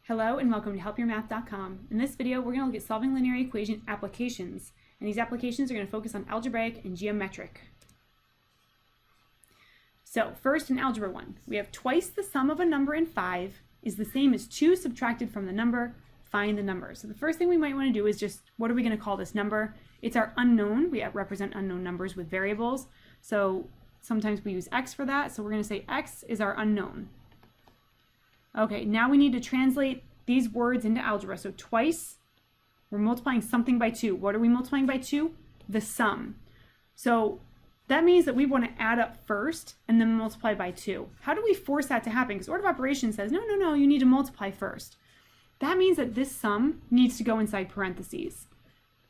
Hello and welcome to helpyourmath.com. In this video, we're going to look at solving linear equation applications. And these applications are going to focus on algebraic and geometric. So first in Algebra 1, we have twice the sum of a number and 5 is the same as 2 subtracted from the number. Find the number. So the first thing we might want to do is just, what are we going to call this number? It's our unknown. We represent unknown numbers with variables. So sometimes we use x for that. So we're going to say x is our unknown. Okay, now we need to translate these words into algebra. So twice, we're multiplying something by 2. What are we multiplying by 2? The sum. So that means that we want to add up first and then multiply by 2. How do we force that to happen? Because order of operations says, no, you need to multiply first. That means that this sum needs to go inside parentheses.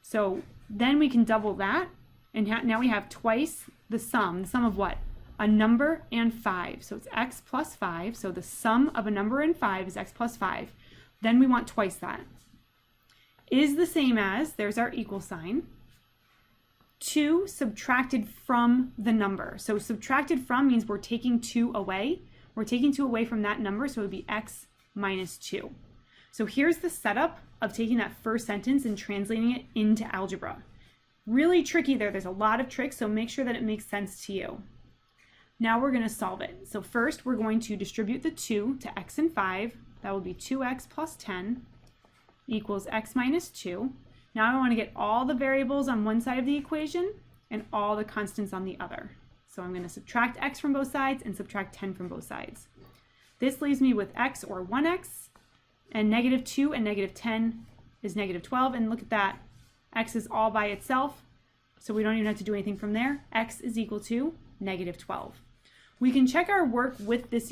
So then we can double that, and now we have twice the sum of what? A number and 5. So it's x plus 5. So the sum of a number and 5 is x plus 5. Then we want twice that. Is the same as, there's our equal sign, 2 subtracted from the number. So subtracted from means we're taking 2 away. We're taking 2 away from that number, so it would be x minus 2. So here's the setup of taking that first sentence and translating it into algebra. Really tricky there. There's a lot of tricks, so make sure that it makes sense to you. Now we're going to solve it. So first we're going to distribute the 2 to x and 5. That will be 2x plus 10 equals x minus 2. Now I want to get all the variables on one side of the equation and all the constants on the other. So I'm going to subtract x from both sides and subtract 10 from both sides. This leaves me with x or 1x, and negative 2 and negative 10 is negative 12. And look at that. X is all by itself, so we don't even have to do anything from there. X is equal to negative 12. We can check our work with this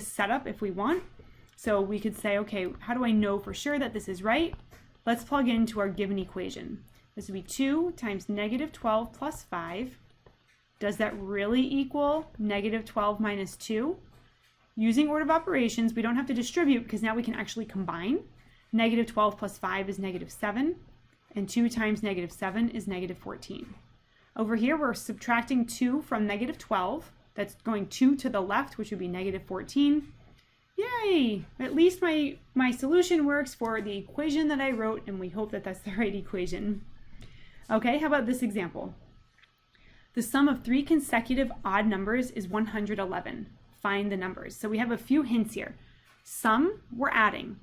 setup if we want. So we could say, okay, how do I know for sure that this is right? Let's plug into our given equation. This would be 2 times negative 12 plus 5. Does that really equal negative 12 minus 2? Using order of operations, we don't have to distribute because now we can actually combine. Negative 12 plus 5 is negative 7, and 2 times negative 7 is negative 14. Over here, we're subtracting 2 from negative 12. That's going 2 to the left, which would be negative 14. Yay! At least my solution works for the equation that I wrote, and we hope that that's the right equation. Okay, how about this example? The sum of 3 consecutive odd numbers is 111. Find the numbers. So we have a few hints here. Sum, we're adding.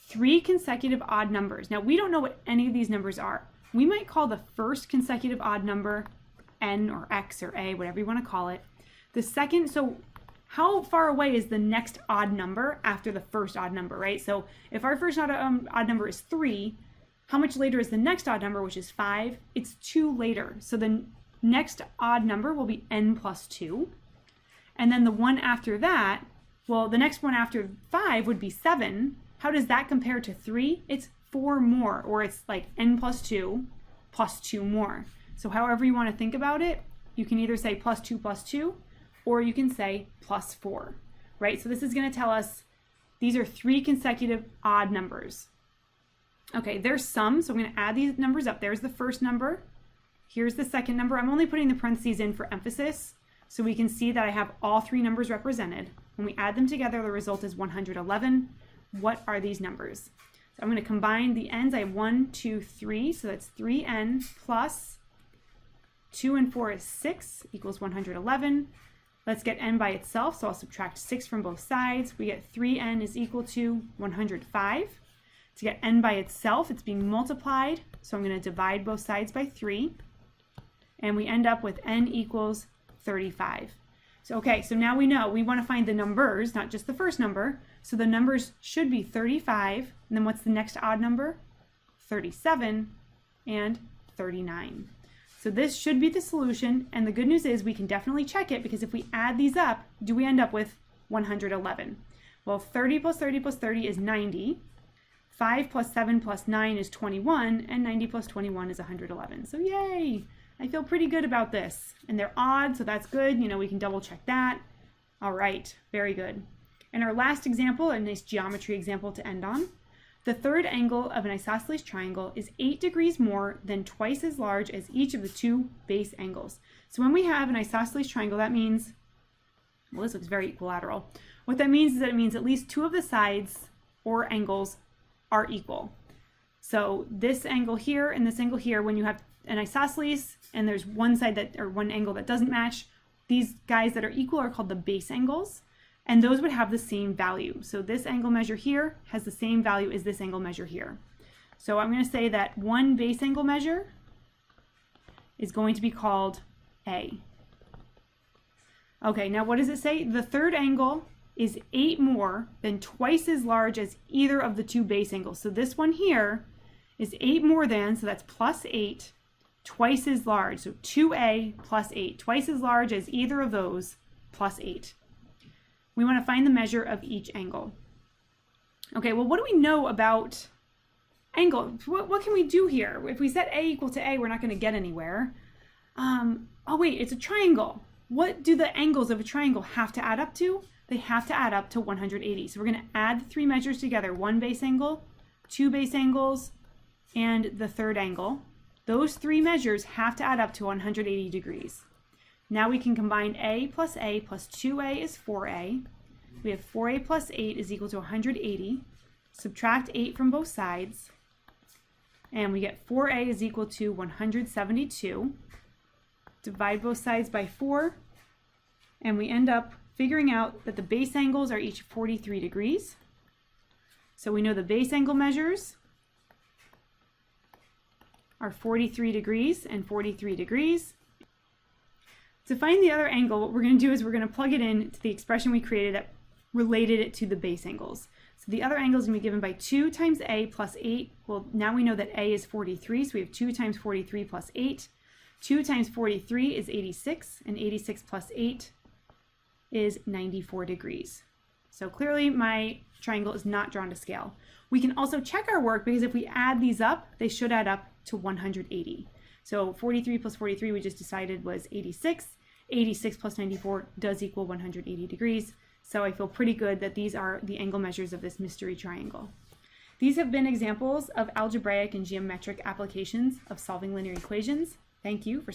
3 consecutive odd numbers. Now, we don't know what any of these numbers are. We might call the first consecutive odd number n or x or a, whatever you want to call it. The second, so how far away is the next odd number after the first odd number, right? So if our first odd number is 3, how much later is the next odd number, which is 5? It's 2 later. So the next odd number will be n plus 2. And then the one after that, well, the next one after 5 would be 7. How does that compare to 3? It's 4 more, or it's like n plus 2 more. So however you want to think about it, you can either say plus 2, or you can say plus 4, right? So this is going to tell us these are 3 consecutive odd numbers. Okay, there's sum, so I'm going to add these numbers up. There's the first number. Here's the second number. I'm only putting the parentheses in for emphasis, so we can see that I have all 3 numbers represented. When we add them together, the result is 111. What are these numbers? So I'm going to combine the n's. I have 1, 2, 3, so that's 3n plus 2 and 4 is 6 equals 111. Let's get n by itself, so I'll subtract 6 from both sides. We get 3n is equal to 105. To get n by itself, it's being multiplied, so I'm going to divide both sides by 3. And we end up with n equals 35. So okay, so now we know we want to find the numbers, not just the first number. So the numbers should be 35, and then what's the next odd number? 37 and 39. So this should be the solution, and the good news is we can definitely check it, because if we add these up, do we end up with 111? Well, 30 plus 30 plus 30 is 90. 5 plus 7 plus 9 is 21, and 90 plus 21 is 111. So yay! I feel pretty good about this. And they're odd, so that's good. You know, we can double check that. All right, very good. And our last example, a nice geometry example to end on. The third angle of an isosceles triangle is 8 degrees more than twice as large as each of the 2 base angles. So when we have an isosceles triangle, that means, well, this looks very equilateral. What that means is that it means at least 2 of the sides or angles are equal. So this angle here and this angle here, when you have an isosceles and there's one side that, or one angle that doesn't match, these guys that are equal are called the base angles, and those would have the same value. So this angle measure here has the same value as this angle measure here. So I'm going to say that one base angle measure is going to be called A. Okay, now what does it say? The third angle is 8 more than twice as large as either of the two base angles. So this one here is 8 more than, so that's plus 8, twice as large. So 2A plus 8, twice as large as either of those, plus 8. We want to find the measure of each angle. Okay, well, what do we know about angles? What can we do here? If we set A equal to A, we're not going to get anywhere. Oh wait, it's a triangle. What do the angles of a triangle have to add up to? They have to add up to 180. So we're going to add the three measures together, one base angle, two base angles, and the third angle. Those three measures have to add up to 180 degrees. Now we can combine A plus 2A is 4A. We have 4A plus 8 is equal to 180. Subtract 8 from both sides, and we get 4A is equal to 172. Divide both sides by 4, and we end up figuring out that the base angles are each 43 degrees. So we know the base angle measures are 43 degrees and 43 degrees. To find the other angle, what we're going to do is we're going to plug it in to the expression we created that related it to the base angles. So the other angle is going to be given by 2 times A plus 8. Well, now we know that A is 43, so we have 2 times 43 plus 8. 2 times 43 is 86, and 86 plus 8 is 94 degrees. So clearly my triangle is not drawn to scale. We can also check our work because if we add these up, they should add up to 180. So 43 plus 43 we just decided was 86. 86 plus 94 does equal 180 degrees. So I feel pretty good that these are the angle measures of this mystery triangle. These have been examples of algebraic and geometric applications of solving linear equations. Thank you for